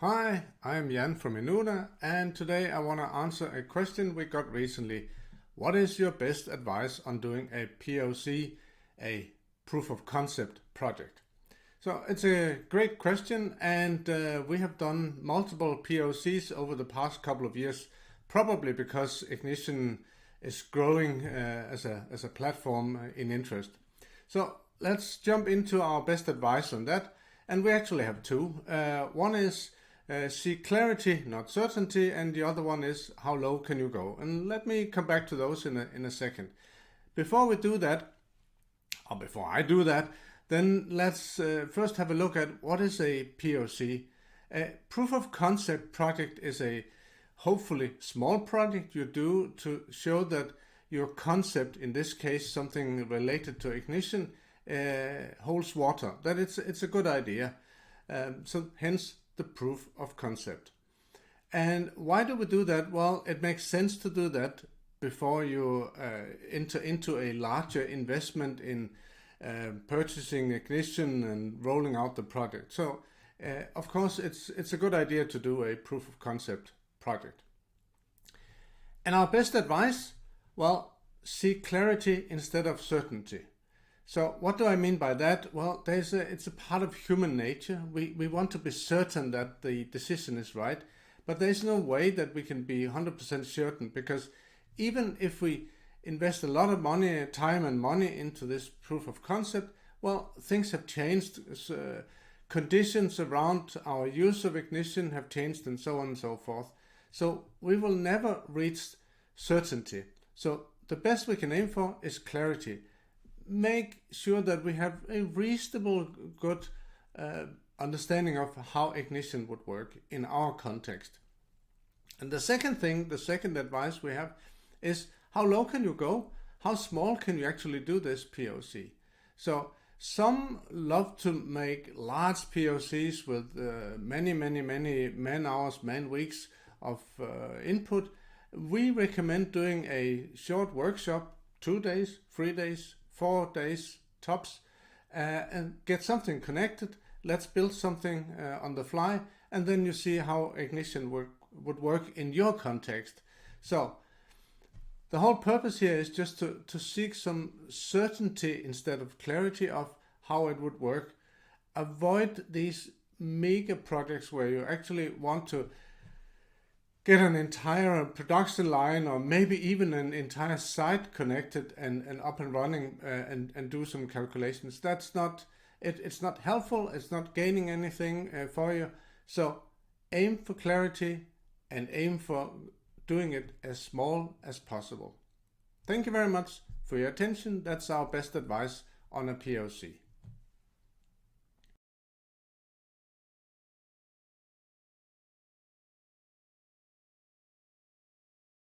Hi, I'm Jan from Enuda, and today I want to answer a question we got recently. What is your best advice on doing a PoC, a proof of concept project? So it's a great question, and we have done multiple PoCs over the past couple of years, probably because Ignition is growing as a platform in interest. So let's jump into our best advice on that, and we actually have two. One is seek clarity, not certainty, and the other one is how low can you go? And let me come back to those in a second. Before we do that, or before I do that, then let's first have a look at what is a PoC. A proof of concept project is a hopefully small project you do to show that your concept, in this case something related to ignition, holds water, that it's a good idea. So hence the proof of concept. And why do we do that? Well, it makes sense to do that before you enter into a larger investment in purchasing ignition and rolling out the project. So of course it's a good idea to do a proof of concept project. And our best advice, well, seek clarity instead of certainty. So what do I mean by that? Well, it's a part of human nature. We want to be certain that the decision is right, but there's no way that we can be 100% certain, because even if we invest a lot of money, time and money into this proof of concept, well, things have changed. Conditions around our use of ignition have changed and so on and so forth. So we will never reach certainty. So the best we can aim for is clarity. Make sure that we have a reasonable good understanding of how ignition would work in our context. And the second advice we have is how low can you go? How small can you actually do this PoC? So some love to make large PoCs with many man hours, man weeks of input. We recommend doing a short workshop, 2 days, 3 days, 4 days tops, and get something connected. Let's build something on the fly, and then you see how ignition would work in your context. So the whole purpose here is just to seek some certainty instead of clarity of how it would work. Avoid these mega projects where you actually want to get an entire production line or maybe even an entire site connected and up and running and do some calculations. That's not, it's not helpful, it's not gaining anything for you. So aim for clarity and aim for doing it as small as possible. Thank you very much for your attention. That's our best advice on a PoC.